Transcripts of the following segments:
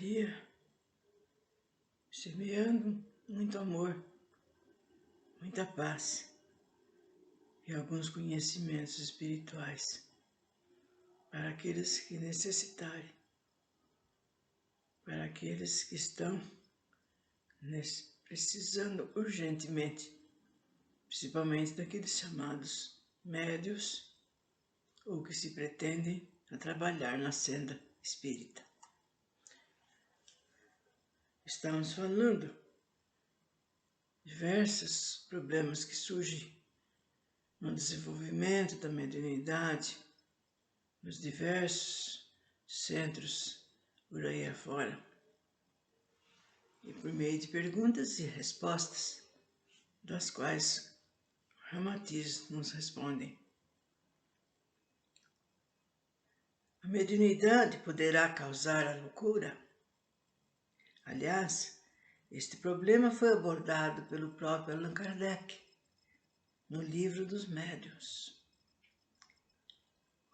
dia, semeando muito amor, muita paz e alguns conhecimentos espirituais para aqueles que necessitarem, para aqueles que estão precisando urgentemente, principalmente daqueles chamados médios ou que se pretendem a trabalhar na senda espírita. Estamos falando diversos problemas que surgem no desenvolvimento da mediunidade, nos diversos centros por aí afora, e por meio de perguntas e respostas, das quais Ramatiz nos respondem. A mediunidade poderá causar a loucura? Aliás, este problema foi abordado pelo próprio Allan Kardec no Livro dos Médiuns.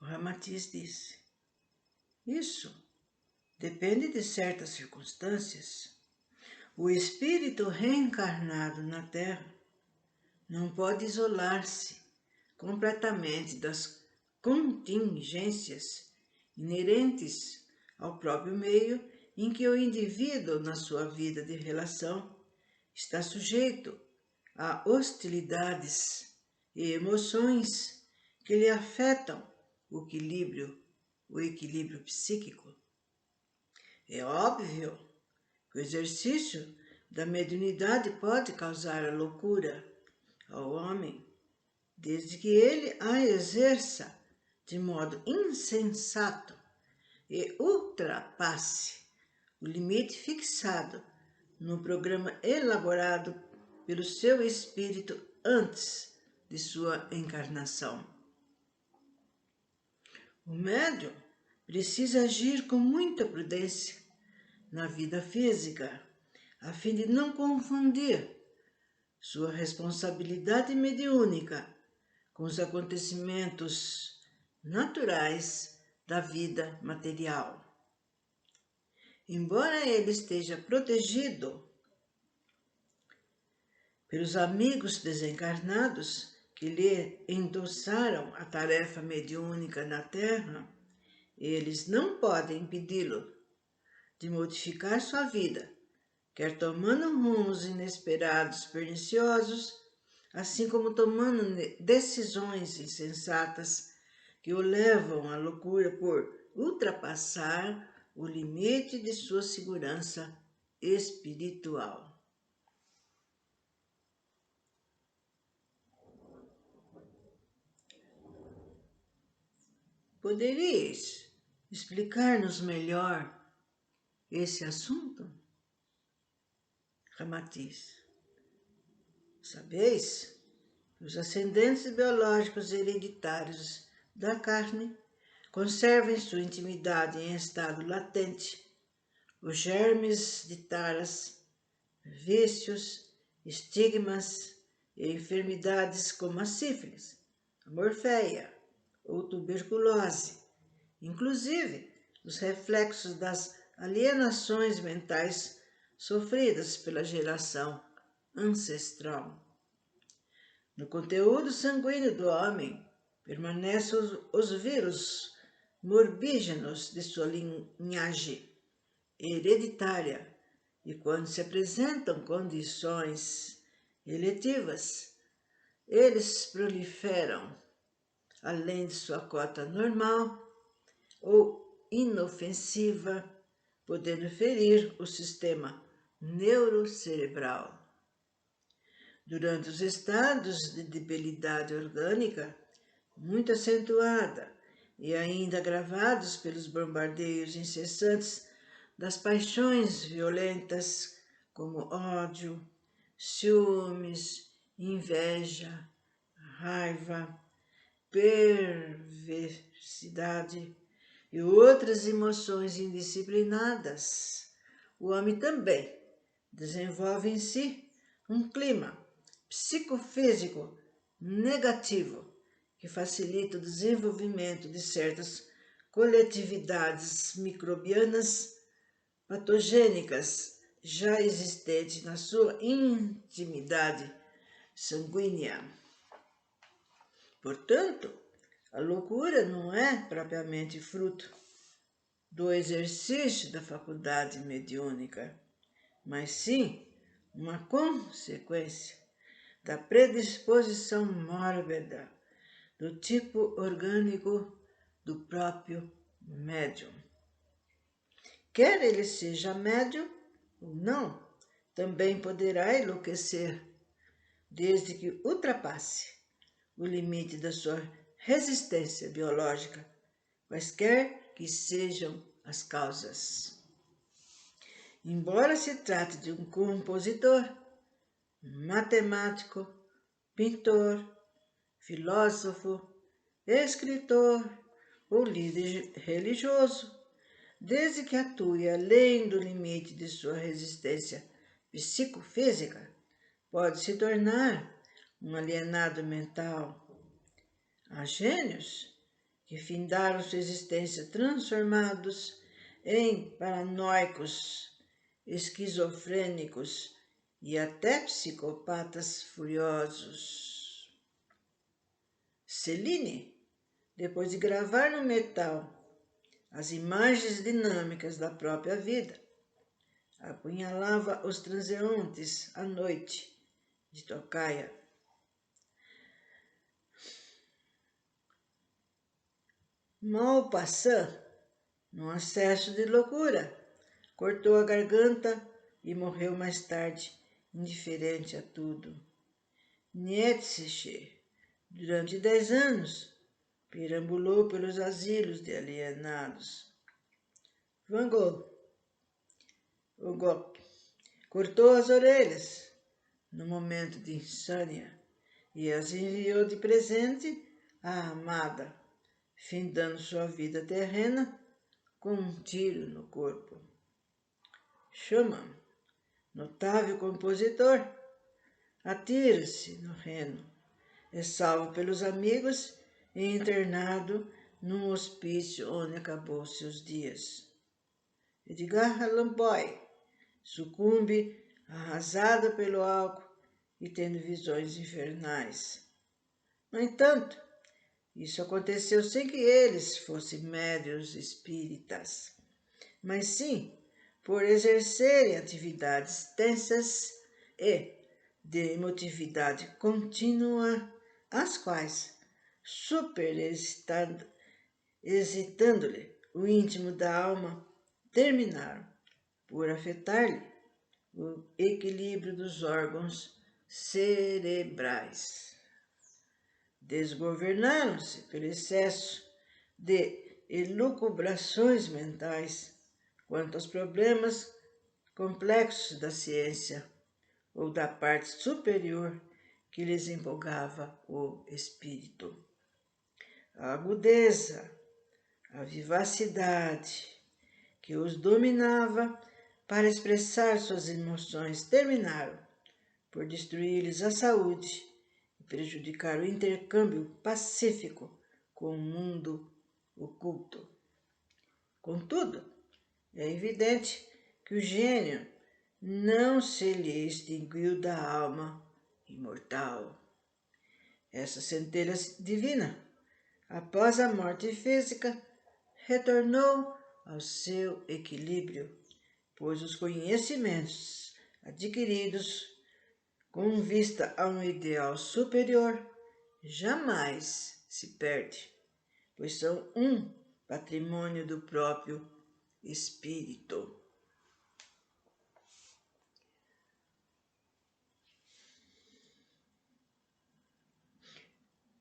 O Ramatiz disse: isso depende de certas circunstâncias. O espírito reencarnado na Terra não pode isolar-se completamente das contingências inerentes ao próprio meio em que o indivíduo, na sua vida de relação, está sujeito a hostilidades e emoções que lhe afetam o equilíbrio psíquico. É óbvio que o exercício da mediunidade pode causar a loucura ao homem, desde que ele a exerça de modo insensato e ultrapasse o limite fixado no programa elaborado pelo seu espírito antes de sua encarnação. O médium precisa agir com muita prudência na vida física, a fim de não confundir sua responsabilidade mediúnica com os acontecimentos naturais da vida material. Embora ele esteja protegido pelos amigos desencarnados que lhe endossaram a tarefa mediúnica na Terra, eles não podem impedi-lo de modificar sua vida, quer tomando rumos inesperados, perniciosos, assim como tomando decisões insensatas que o levam à loucura por ultrapassar o limite de sua segurança espiritual. Poderíeis explicar-nos melhor esse assunto? Ramatiz: sabeis que os ascendentes biológicos hereditários da carne conservam em sua intimidade em estado latente os germes de taras, vícios, estigmas e enfermidades como a sífilis, a morféia ou tuberculose, inclusive os reflexos das alienações mentais sofridas pela geração ancestral. No conteúdo sanguíneo do homem permanecem os vírus morbígenos de sua linhagem hereditária, e quando se apresentam condições eletivas, eles proliferam além de sua cota normal ou inofensiva, podendo ferir o sistema neurocerebral. Durante os estados de debilidade orgânica, muito acentuada e ainda agravados pelos bombardeios incessantes das paixões violentas como ódio, ciúmes, inveja, raiva, perversidade e outras emoções indisciplinadas, o homem também desenvolve em si um clima psicofísico negativo que facilita o desenvolvimento de certas coletividades microbianas patogênicas já existentes na sua intimidade sanguínea. Portanto, a loucura não é propriamente fruto do exercício da faculdade mediúnica, mas sim uma consequência da predisposição mórbida do tipo orgânico do próprio médium. Quer ele seja médium ou não, também poderá enlouquecer, desde que ultrapasse o limite da sua resistência biológica, quaisquer que sejam as causas. Embora se trate de um compositor, matemático, pintor, filósofo, escritor ou líder religioso, desde que atue além do limite de sua resistência psicofísica, pode se tornar um alienado mental. Há gênios que findaram sua existência transformados em paranoicos, esquizofrênicos e até psicopatas furiosos. Céline, depois de gravar no metal as imagens dinâmicas da própria vida, apunhalava os transeuntes à noite de tocaia. Maupassant, num acesso de loucura, cortou a garganta e morreu mais tarde, indiferente a tudo. Nietzsche, durante 10 anos, perambulou pelos asilos de alienados. Van Gogh cortou as orelhas no momento de insânia e as enviou de presente à amada, findando sua vida terrena com um tiro no corpo. Schumann, notável compositor, atira-se no Reno, é salvo pelos amigos e internado num hospício onde acabou seus dias. Edgar Allan Poe sucumbe arrasado pelo álcool e tendo visões infernais. No entanto, isso aconteceu sem que eles fossem médiuns espíritas, mas sim por exercerem atividades tensas e de emotividade contínua, as quais, excitando-lhe o íntimo da alma, terminaram por afetar-lhe o equilíbrio dos órgãos cerebrais. Desgovernaram-se pelo excesso de elucubrações mentais quanto aos problemas complexos da ciência ou da parte superior que lhes empolgava o espírito. A agudeza, a vivacidade que os dominava para expressar suas emoções terminaram por destruir-lhes a saúde e prejudicar o intercâmbio pacífico com o mundo oculto. Contudo, é evidente que o gênio não se lhe extinguiu da alma imortal. Essa centelha divina, após a morte física, retornou ao seu equilíbrio, pois os conhecimentos adquiridos com vista a um ideal superior jamais se perde, pois são um patrimônio do próprio espírito.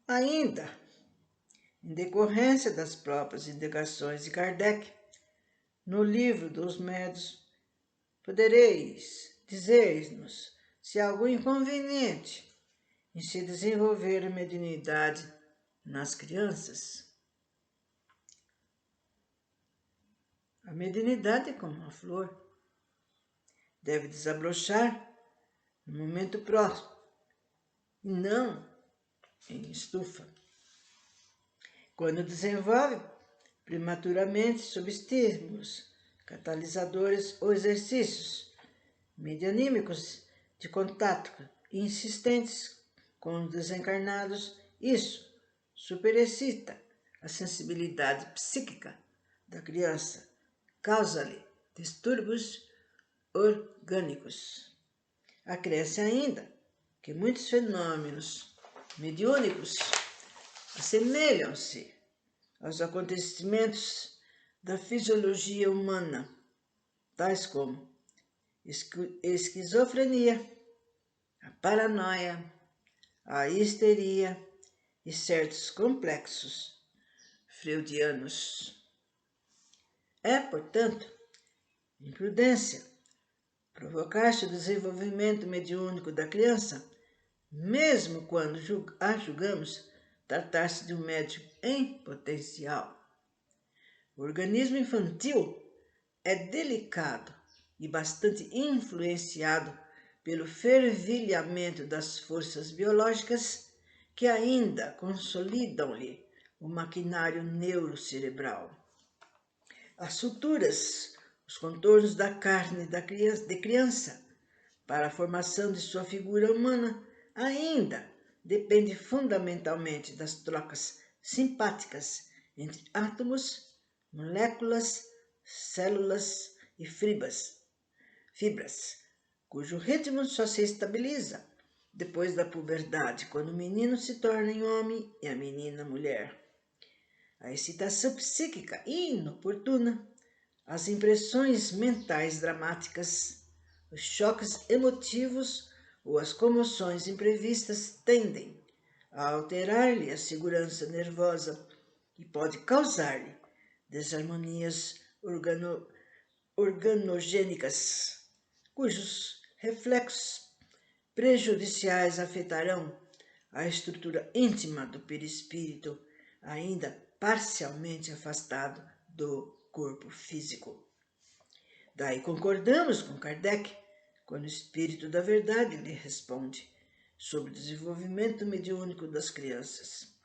Ainda, em decorrência das próprias indagações de Kardec, no livro dos Médiuns, podereis dizer-nos se há algum inconveniente em se desenvolver a mediunidade nas crianças? A mediunidade é como uma flor, deve desabrochar no momento próximo, e não em estufa. Quando desenvolve prematuramente sob estímulos catalisadores ou exercícios medianímicos de contato insistentes com os desencarnados. Isso superexcita a sensibilidade psíquica da criança, causa-lhe distúrbios orgânicos. Acresce ainda que muitos fenômenos mediúnicos assemelham-se aos acontecimentos da fisiologia humana, tais como esquizofrenia, a paranoia, a histeria e certos complexos freudianos. É, portanto, imprudência provocar-se o desenvolvimento mediúnico da criança, mesmo quando a julgamos tratar-se de um médium em potencial. O organismo infantil é delicado e bastante influenciado pelo fervilhamento das forças biológicas que ainda consolidam-lhe o maquinário neurocerebral. As suturas, os contornos da carne de criança para a formação de sua figura humana ainda depende fundamentalmente das trocas simpáticas entre átomos, moléculas, células e fibras, cujo ritmo só se estabiliza depois da puberdade, quando o menino se torna homem e a menina mulher. A excitação psíquica inoportuna, as impressões mentais dramáticas, os choques emotivos ou as comoções imprevistas tendem a alterar-lhe a segurança nervosa e pode causar-lhe desarmonias organogênicas, cujos reflexos prejudiciais afetarão a estrutura íntima do perispírito, ainda parcialmente afastado do corpo físico. Daí concordamos com Kardec quando o Espírito da Verdade lhe responde sobre o desenvolvimento mediúnico das crianças.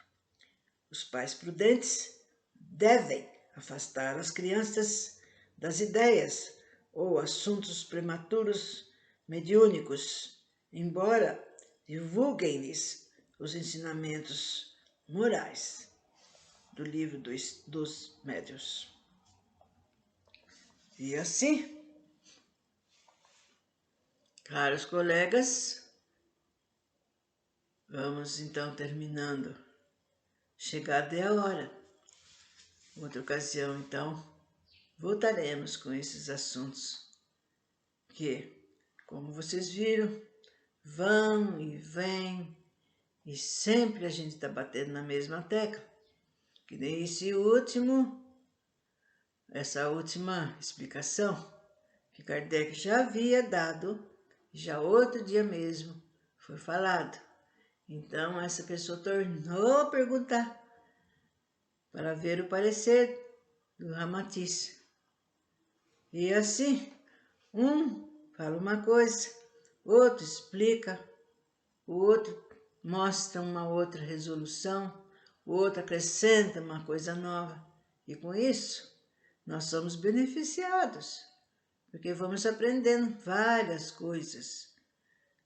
Os pais prudentes devem afastar as crianças das ideias ou assuntos prematuros mediúnicos, embora divulguem-lhes os ensinamentos morais do livro dos médiuns. E assim, caros colegas, vamos então terminando. Chegada é a hora. Outra ocasião, então, voltaremos com esses assuntos que, como vocês viram, vão e vêm e sempre a gente está batendo na mesma tecla. Que nem essa última explicação que Kardec já havia dado, já outro dia mesmo foi falado. Então, essa pessoa tornou a perguntar para ver o parecer do Ramatiz. E assim, um fala uma coisa, outro explica, o outro mostra uma outra resolução, o outro acrescenta uma coisa nova. E com isso, nós somos beneficiados, porque vamos aprendendo várias coisas,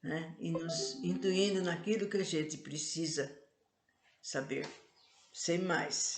né? E nos intuindo naquilo que a gente precisa saber, sem mais.